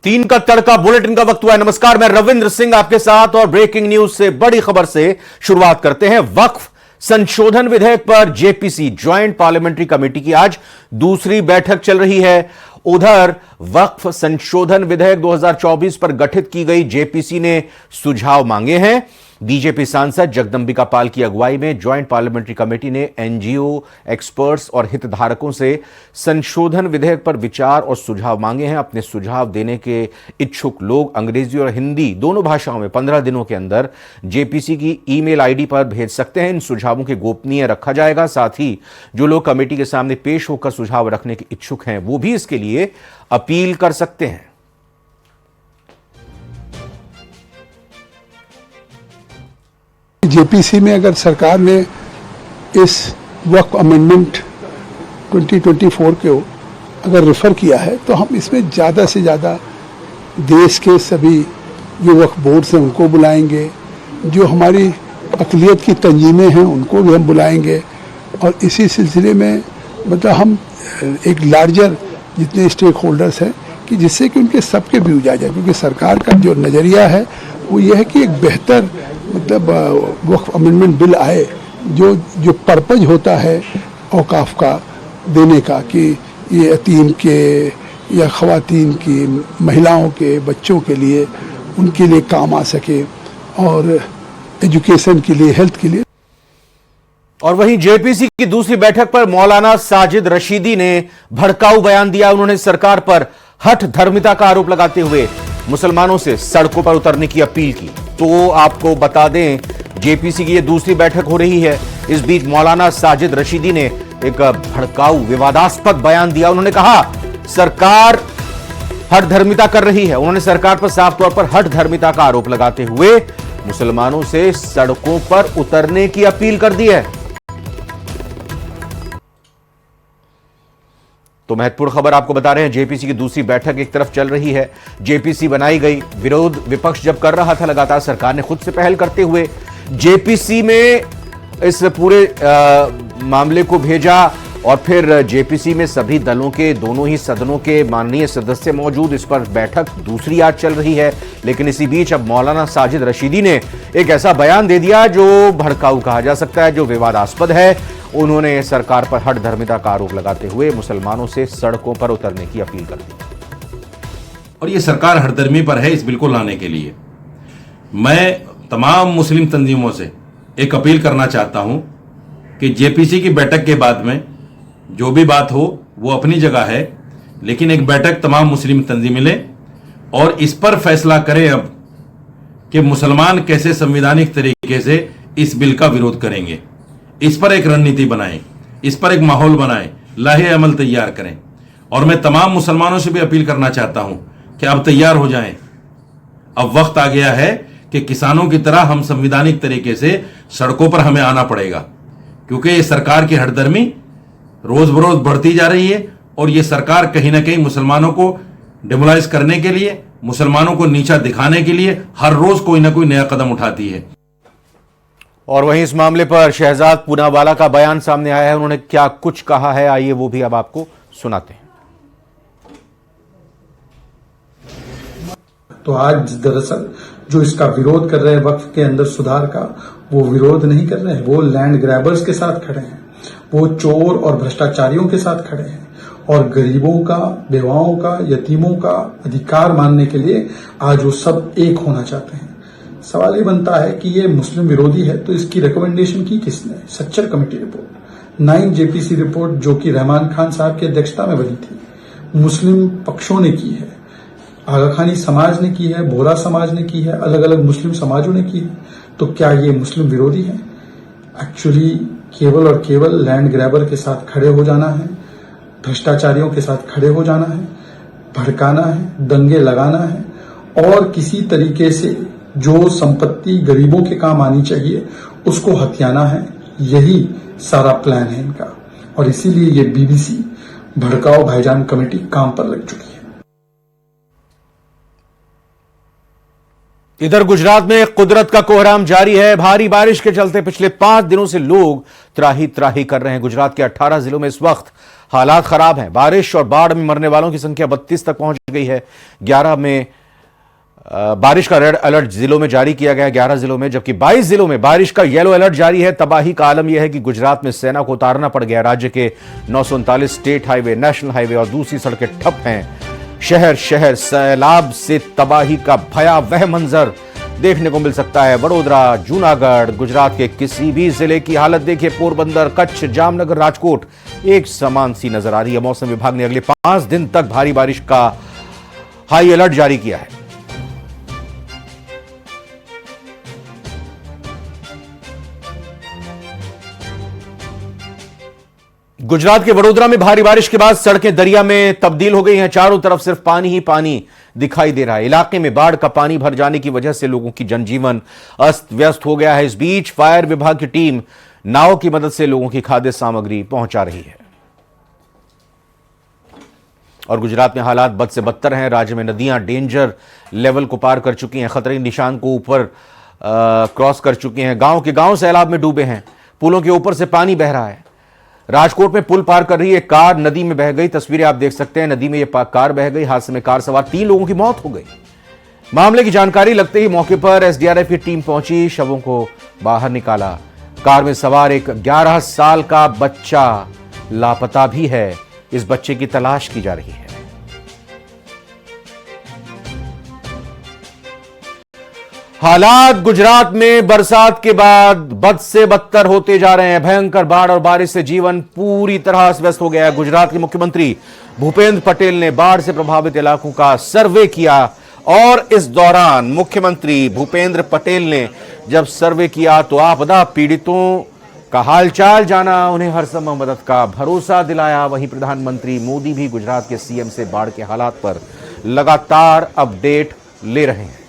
3 का तड़का बुलेटिन का वक्त हुआ है। नमस्कार, मैं रविंद्र सिंह आपके साथ और ब्रेकिंग न्यूज से बड़ी खबर से शुरुआत करते हैं। वक्फ संशोधन विधेयक पर जेपीसी ज्वाइंट पार्लियामेंट्री कमेटी की आज दूसरी बैठक चल रही है। उधर वक्फ संशोधन विधेयक 2024 पर गठित की गई जेपीसी ने सुझाव मांगे हैं। बीजेपी सांसद जगदंबिका पाल की अगुवाई में ज्वाइंट पार्लियामेंट्री कमेटी ने एनजीओ, एक्सपर्ट्स और हितधारकों से संशोधन विधेयक पर विचार और सुझाव मांगे हैं। अपने सुझाव देने के इच्छुक लोग अंग्रेजी और हिंदी दोनों भाषाओं में 15 दिनों के अंदर जेपीसी की ईमेल आईडी पर भेज सकते हैं। इन सुझावों के गोपनीय रखा जाएगा। साथ ही जो लोग कमेटी के सामने पेश होकर सुझाव रखने के इच्छुक हैं वो भी इसके लिए अपील कर सकते हैं। जेपीसी में अगर सरकार ने इस वक्फ अमेंडमेंट 2024 को अगर रेफर किया है तो हम इसमें ज़्यादा से ज़्यादा देश के सभी जो वक्फ बोर्ड्स हैं उनको बुलाएंगे, जो हमारी अक़लियत की तंजीमें हैं उनको भी हम बुलाएंगे और इसी सिलसिले में मतलब हम एक लार्जर जितने स्टेक होल्डर्स हैं कि जिससे कि उनके सबके व्यूज आ जाए, क्योंकि सरकार का जो नज़रिया है वो ये है कि एक बेहतर मतलब वक्फ अमेंडमेंट बिल आए जो पर्पज होता है औकाफ का देने का, कि ये यतीम के या ख़वातीन की, महिलाओं के, बच्चों के लिए उनके लिए काम आ सके और एजुकेशन के लिए, हेल्थ के लिए। और वहीं जेपीसी की दूसरी बैठक पर मौलाना साजिद रशीदी ने भड़काऊ बयान दिया। उन्होंने सरकार पर हठ धर्मिता का आरोप लगाते हुए मुसलमानों से सड़कों पर उतरने की अपील की। तो आपको बता दें, जेपीसी की यह दूसरी बैठक हो रही है। इस बीच मौलाना साजिद रशीदी ने एक भड़काऊ विवादास्पद बयान दिया। उन्होंने कहा सरकार हठ धर्मिता कर रही है। उन्होंने सरकार पर साफ तौर पर हठ धर्मिता का आरोप लगाते हुए मुसलमानों से सड़कों पर उतरने की अपील कर दी है। तो महत्वपूर्ण खबर आपको बता रहे हैं, जेपीसी की दूसरी बैठक एक तरफ चल रही है। जेपीसी बनाई गई, विरोध विपक्ष जब कर रहा था लगातार, सरकार ने खुद से पहल करते हुए जेपीसी में इस पूरे मामले को भेजा और फिर जेपीसी में सभी दलों के, दोनों ही सदनों के माननीय सदस्य मौजूद। इस पर बैठक दूसरी आज चल रही है। लेकिन इसी बीच अब मौलाना साजिद रशीदी ने एक ऐसा बयान दे दिया जो भड़काऊ कहा जा सकता है, जो विवादास्पद है। उन्होंने सरकार पर हठ धर्मिता का आरोप लगाते हुए मुसलमानों से सड़कों पर उतरने की अपील कर दी। और ये सरकार हठधर्मी पर है इस बिल को लाने के लिए। मैं तमाम मुस्लिम तंजीमों से एक अपील करना चाहता हूं कि जेपीसी की बैठक के बाद में जो भी बात हो वो अपनी जगह है, लेकिन एक बैठक तमाम मुस्लिम तंजीमें लें और इस पर फैसला करें अब कि मुसलमान कैसे संवैधानिक तरीके से इस बिल का विरोध करेंगे। इस पर एक रणनीति बनाएं, इस पर एक माहौल बनाएं, लाहे अमल तैयार करें। और मैं तमाम मुसलमानों से भी अपील करना चाहता हूं कि अब तैयार हो जाएं। अब वक्त आ गया है कि किसानों की तरह हम संवैधानिक तरीके से सड़कों पर हमें आना पड़ेगा, क्योंकि ये सरकार की हठधर्मी रोज बरोज बढ़ती जा रही है और ये सरकार कहीं ना कहीं मुसलमानों को डिमोलाइज करने के लिए, मुसलमानों को नीचा दिखाने के लिए हर रोज कोई ना कोई नया कदम उठाती है। और वहीं इस मामले पर शहजाद पूनावाला का बयान सामने आया है। उन्होंने क्या कुछ कहा है, आइए वो भी अब आपको सुनाते हैं। तो आज दरअसल जो इसका विरोध कर रहे हैं वक्फ के अंदर सुधार का, वो विरोध नहीं कर रहे हैं, वो लैंड ग्रैबर्स के साथ खड़े हैं, वो चोर और भ्रष्टाचारियों के साथ खड़े हैं और गरीबों का, बेवाओं का, यतीमों का अधिकार मानने के लिए आज वो सब एक होना चाहते हैं। सवाल ये बनता है कि ये मुस्लिम विरोधी है तो इसकी रिकमेंडेशन की किसने? Sachar committee report, 9 JPC report जो कि रहमान खान साहब की अध्यक्षता में बनी थी, मुस्लिम पक्षों ने की है, आगा खानी समाज ने की है, बोहरा समाज ने की है, अलग अलग मुस्लिम समाजों ने की है। तो क्या ये मुस्लिम विरोधी है? एक्चुअली केवल और केवल लैंड ग्रैबर के साथ खड़े हो जाना है, भ्रष्टाचारियों के साथ खड़े हो जाना है, भड़काना है, दंगे लगाना है और किसी तरीके से जो संपत्ति गरीबों के काम आनी चाहिए उसको हथियाना है। यही सारा प्लान है इनका और इसीलिए ये बीबीसी भड़काओ भाईजान कमेटी काम पर लग चुकी है। इधर गुजरात में कुदरत का कोहराम जारी है। भारी बारिश के चलते पिछले 5 दिनों से लोग त्राही त्राही कर रहे हैं। गुजरात के 18 जिलों में इस वक्त हालात खराब हैं। बारिश और बाढ़ में मरने वालों की संख्या 32 तक पहुंच गई है। 11 में बारिश का रेड अलर्ट जिलों में जारी किया गया, 11 जिलों में, जबकि 22 जिलों में बारिश का येलो अलर्ट जारी है। तबाही का आलम यह है कि गुजरात में सेना को उतारना पड़ गया। राज्य के 939 स्टेट हाईवे, नेशनल हाईवे और दूसरी सड़कें ठप हैं। शहर शहर सैलाब से तबाही का भयावह मंजर देखने को मिल सकता है। वडोदरा, जूनागढ़, गुजरात के किसी भी जिले की हालत देखिए, पोरबंदर, कच्छ, जामनगर, राजकोट एक समान सी नजर आ रही है। मौसम विभाग ने अगले 5 दिन तक भारी बारिश का हाई अलर्ट जारी किया है। गुजरात के वडोदरा में भारी बारिश के बाद सड़कें दरिया में तब्दील हो गई हैं। चारों तरफ सिर्फ पानी ही पानी दिखाई दे रहा है। इलाके में बाढ़ का पानी भर जाने की वजह से लोगों की जनजीवन अस्त व्यस्त हो गया है। इस बीच फायर विभाग की टीम नाव की मदद से लोगों की खाद्य सामग्री पहुंचा रही है। और गुजरात में हालात बद से बदतर हैं। राज्य में नदियां डेंजर लेवल को पार कर चुकी हैं, खतरे के निशान को ऊपर क्रॉस कर चुकी हैं। गांव के गांव सैलाब में डूबे हैं। पुलों के ऊपर से पानी बह रहा है। राजकोट में पुल पार कर रही एक कार नदी में बह गई। तस्वीरें आप देख सकते हैं, नदी में यह कार बह गई। हादसे में कार सवार 3 लोगों की मौत हो गई। मामले की जानकारी लगते ही मौके पर एसडीआरएफ की टीम पहुंची, शवों को बाहर निकाला। कार में सवार एक 11 साल का बच्चा लापता भी है। इस बच्चे की तलाश की जा रही है। हालात गुजरात में बरसात के बाद बद से बदतर होते जा रहे हैं। भयंकर बाढ़ और बारिश से जीवन पूरी तरह अस्त व्यस्त हो गया है। गुजरात के मुख्यमंत्री भूपेंद्र पटेल ने बाढ़ से प्रभावित इलाकों का सर्वे किया और इस दौरान मुख्यमंत्री भूपेंद्र पटेल ने जब सर्वे किया तो आपदा पीड़ितों का हालचाल जाना, उन्हें हर संभव मदद का भरोसा दिलाया। वहीं प्रधानमंत्री मोदी भी गुजरात के सीएम से बाढ़ के हालात पर लगातार अपडेट ले रहे हैं।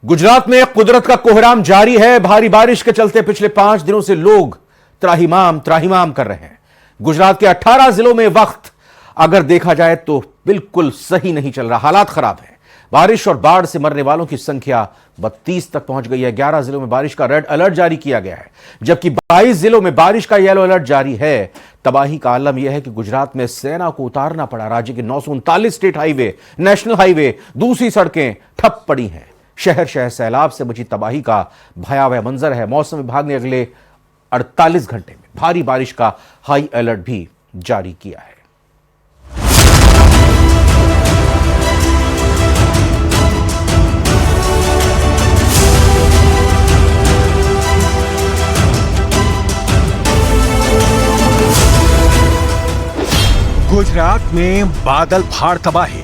गुजरात में कुदरत का कोहराम जारी है। भारी बारिश के चलते पिछले 5 दिनों से लोग त्राहिमाम कर रहे हैं। गुजरात के 18 जिलों में वक्त अगर देखा जाए तो बिल्कुल सही नहीं चल रहा, हालात खराब है। बारिश और बाढ़ से मरने वालों की संख्या 32 तक पहुंच गई है। 11 जिलों में बारिश का रेड अलर्ट जारी किया गया है, जबकि 22 जिलों में बारिश का येलो अलर्ट जारी है। तबाही का आलम यह है कि गुजरात में सेना को उतारना पड़ा। राज्य के 939 स्टेट हाईवे, नेशनल हाईवे, दूसरी सड़कें ठप पड़ी हैं। शहर शहर सैलाब से मची तबाही का भयावह मंजर है। मौसम विभाग ने अगले 48 घंटे में भारी बारिश का हाई अलर्ट भी जारी किया है। गुजरात में बादल फाड़ तबाही।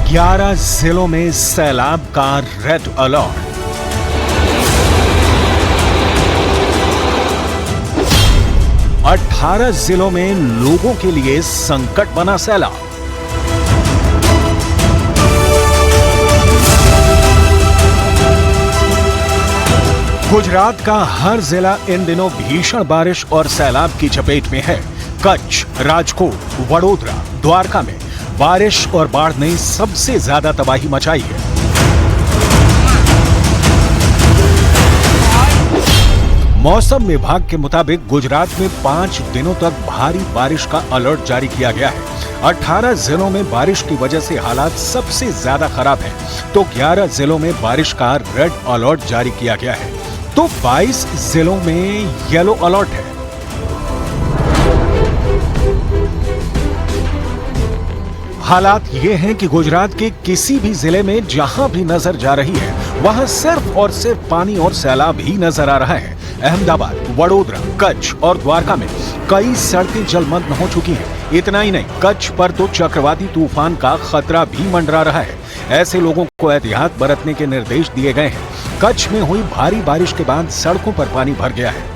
ग्यारह जिलों में सैलाब का रेड अलर्ट। अठारह जिलों में लोगों के लिए संकट बना सैलाब। गुजरात का हर जिला इन दिनों भीषण बारिश और सैलाब की चपेट में है। कच्छ, राजकोट, वडोदरा, द्वारका में बारिश और बाढ़ ने सबसे ज्यादा तबाही मचाई है। मौसम विभाग के मुताबिक गुजरात में 5 दिनों तक भारी बारिश का अलर्ट जारी किया गया है। 18 जिलों में बारिश की वजह से हालात सबसे ज्यादा खराब हैं, तो 11 जिलों में बारिश का रेड अलर्ट जारी किया गया है, तो 22 जिलों में येलो अलर्ट है। हालात ये हैं कि गुजरात के किसी भी जिले में जहां भी नजर जा रही है वहां सिर्फ और सिर्फ पानी और सैलाब ही नजर आ रहा है। अहमदाबाद, वडोदरा, कच्छ और द्वारका में कई सड़कें जलमग्न हो चुकी हैं। इतना ही नहीं, कच्छ पर तो चक्रवाती तूफान का खतरा भी मंडरा रहा है। ऐसे लोगों को एहतियात बरतने के निर्देश दिए गए हैं। कच्छ में हुई भारी बारिश के बाद सड़कों पर पानी भर गया है।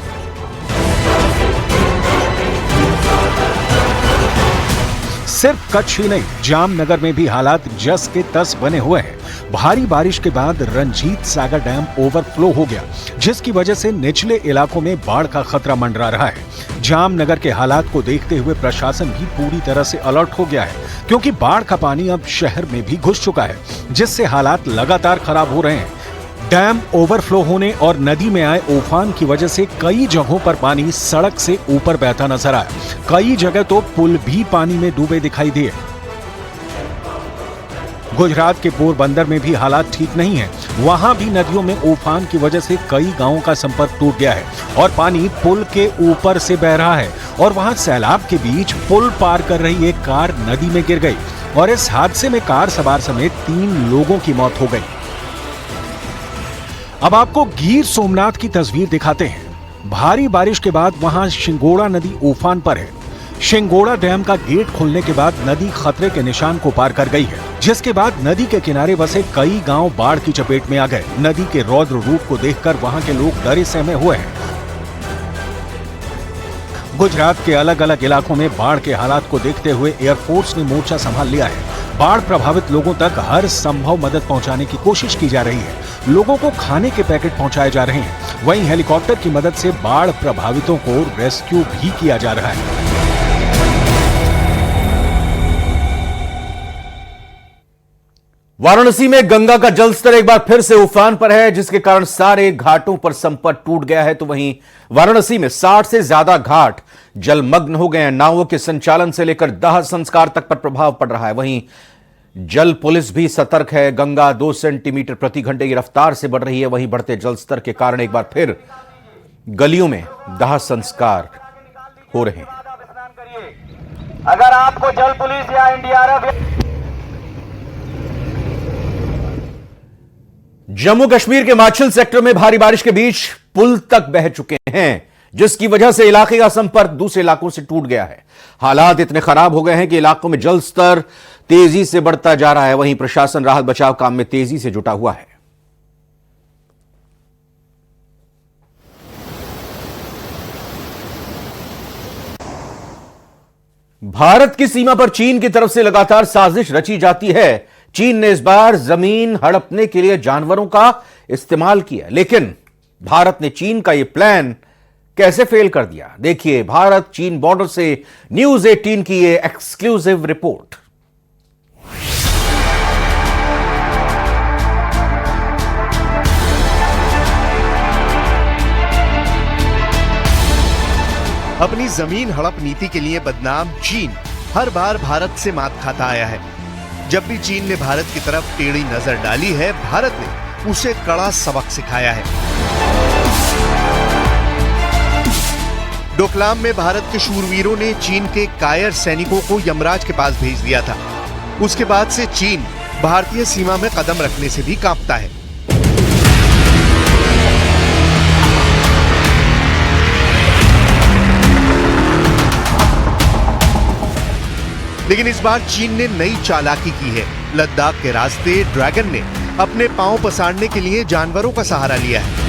सिर्फ कच्छ ही नहीं, जामनगर में भी हालात जस के तस बने हुए हैं। भारी बारिश के बाद रंजीत सागर डैम ओवरफ्लो हो गया, जिसकी वजह से निचले इलाकों में बाढ़ का खतरा मंडरा रहा है। जामनगर के हालात को देखते हुए प्रशासन भी पूरी तरह से अलर्ट हो गया है, क्योंकि बाढ़ का पानी अब शहर में भी घुस चुका है, जिससे हालात लगातार खराब हो रहे हैं। डैम ओवरफ्लो होने और नदी में आए उफान की वजह से कई जगहों पर पानी सड़क से ऊपर बहता नजर आया। कई जगह तो पुल भी पानी में डूबे दिखाई दिए। गुजरात के पोरबंदर में भी हालात ठीक नहीं है। वहां भी नदियों में उफान की वजह से कई गांवों का संपर्क टूट गया है और पानी पुल के ऊपर से बह रहा है और वहां सैलाब के बीच पुल पार कर रही एक कार नदी में गिर गई और इस हादसे में कार सवार समेत 3 लोगों की मौत हो गई। अब आपको गिर सोमनाथ की तस्वीर दिखाते हैं। भारी बारिश के बाद वहां शिंगोड़ा नदी उफान पर है। शिंगोड़ा डैम का गेट खुलने के बाद नदी खतरे के निशान को पार कर गई है, जिसके बाद नदी के किनारे बसे कई गांव बाढ़ की चपेट में आ गए। नदी के रौद्र रूप को देखकर वहां के लोग डरे सहमे हुए हैं। गुजरात के अलग अलग इलाकों में बाढ़ के हालात को देखते हुए एयरफोर्स ने मोर्चा संभाल लिया है। बाढ़ प्रभावित लोगों तक हर संभव मदद पहुंचाने की कोशिश की जा रही है। लोगों को खाने के पैकेट पहुंचाए जा रहे हैं। वहीं हेलीकॉप्टर की मदद से बाढ़ प्रभावितों को रेस्क्यू भी किया जा रहा है। वाराणसी में गंगा का जलस्तर एक बार फिर से उफान पर है, जिसके कारण सारे घाटों पर संपर्क टूट गया है। तो वहीं वाराणसी में 60 से ज्यादा घाट जलमग्न हो गए हैं। नावों के संचालन से लेकर दाह संस्कार तक पर प्रभाव पड़ रहा है। वहीं जल पुलिस भी सतर्क है। गंगा 2 सेंटीमीटर प्रति घंटे की रफ्तार से बढ़ रही है। वहीं बढ़ते जलस्तर के कारण एक बार फिर गलियों में दाह संस्कार हो रहे हैं। अगर आपको जल पुलिस या एनडीआरएफ जम्मू कश्मीर के माछिल सेक्टर में भारी बारिश के बीच पुल तक बह चुके हैं, जिसकी वजह से इलाके का संपर्क दूसरे इलाकों से टूट गया है। हालात इतने खराब हो गए हैं कि इलाकों में जल स्तर तेजी से बढ़ता जा रहा है। वहीं प्रशासन राहत बचाव काम में तेजी से जुटा हुआ है। भारत की सीमा पर चीन की तरफ से लगातार साजिश रची जाती है। चीन ने इस बार जमीन हड़पने के लिए जानवरों का इस्तेमाल किया, लेकिन भारत ने चीन का यह प्लान कैसे फेल कर दिया। देखिए भारत चीन बॉर्डर से न्यूज 18 की यह एक्सक्लूसिव रिपोर्ट। अपनी जमीन हड़प नीति के लिए बदनाम चीन हर बार भारत से मात खाता आया है। जब भी चीन ने भारत की तरफ टेढ़ी नजर डाली है, भारत ने उसे कड़ा सबक सिखाया है। डोकलाम में भारत के शूरवीरों ने चीन के कायर सैनिकों को यमराज के पास भेज दिया था। उसके बाद से चीन भारतीय सीमा में कदम रखने से भी कांपता है। लेकिन इस बार चीन ने नई चालाकी की है। लद्दाख के रास्ते ड्रैगन ने अपने पांव पसारने के लिए जानवरों का सहारा लिया है।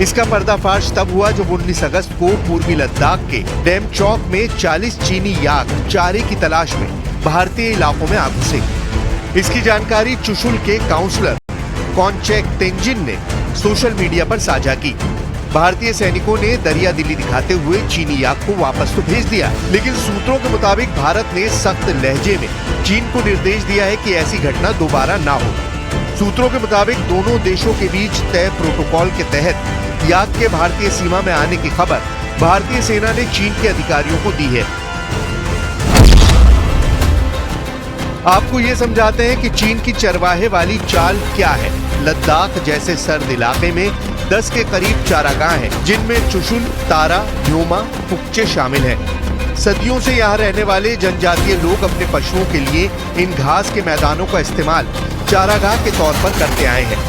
इसका पर्दाफाश तब हुआ जब 19 अगस्त को पूर्वी लद्दाख के डेमचौक में 40 चीनी याक चारे की तलाश में भारतीय इलाकों में आ घुसे। इसकी जानकारी चुशुल के काउंसलर कॉन्चेक तेंजिन ने सोशल मीडिया पर साझा की। भारतीय सैनिकों ने दरिया दिली दिखाते हुए चीनी याक को वापस तो भेज दिया, लेकिन सूत्रों के मुताबिक भारत ने सख्त लहजे में चीन को निर्देश दिया है कि ऐसी घटना दोबारा ना हो। सूत्रों के मुताबिक दोनों देशों के बीच तय प्रोटोकॉल के तहत याक के भारतीय सीमा में आने की खबर भारतीय सेना ने चीन के अधिकारियों को दी है। आपको ये समझाते हैं कि चीन की चरवाहे वाली चाल क्या है। लद्दाख जैसे सर्द इलाके में 10 के करीब चारागाह हैं, जिनमें चुशुल, तारा, न्योमा, फुक्चे शामिल हैं। सदियों से यहाँ रहने वाले जनजातीय लोग अपने पशुओं के लिए इन घास के मैदानों का इस्तेमाल चारागाह के तौर पर करते आए हैं।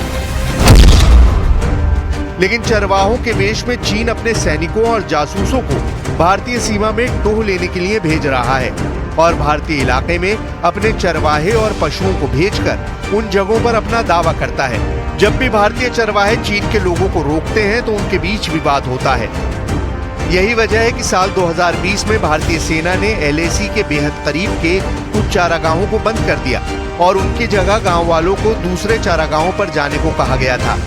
लेकिन चरवाहों के वेश में चीन अपने सैनिकों और जासूसों को भारतीय सीमा में टोह लेने के लिए भेज रहा है और भारतीय इलाके में अपने चरवाहे और पशुओं को भेजकर उन जगहों पर अपना दावा करता है। जब भी भारतीय चरवाहे चीन के लोगों को रोकते हैं तो उनके बीच विवाद होता है। यही वजह है कि साल 2020 में भारतीय सेना ने LAC के बेहद करीब के कुछ चारागाहों को बंद कर दिया और उनकी जगह गांव वालों को दूसरे चारागाहों पर जाने को कहा गया था।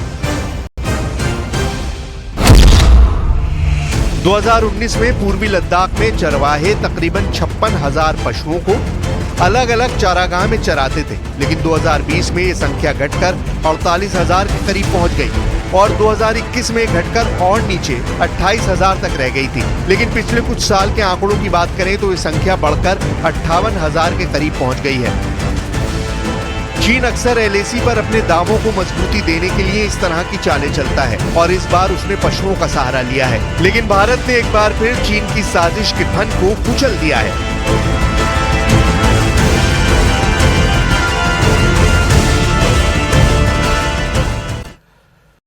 2019 में पूर्वी लद्दाख में चरवाहे तकरीबन 56,000 पशुओं को अलग अलग चारागाह में चराते थे, लेकिन 2020 में ये संख्या घटकर 48,000 के करीब पहुंच गई और 2021 में घटकर और नीचे 28,000 तक रह गई थी। लेकिन पिछले कुछ साल के आंकड़ों की बात करें तो ये संख्या बढ़कर 58,000 के करीब पहुंच गई है। चीन अक्सर LAC पर अपने दावों को मजबूती देने के लिए इस तरह की चालें चलता है और इस बार उसने पशुओं का सहारा लिया है, लेकिन भारत ने एक बार फिर चीन की साजिश के फन को कुचल दिया है।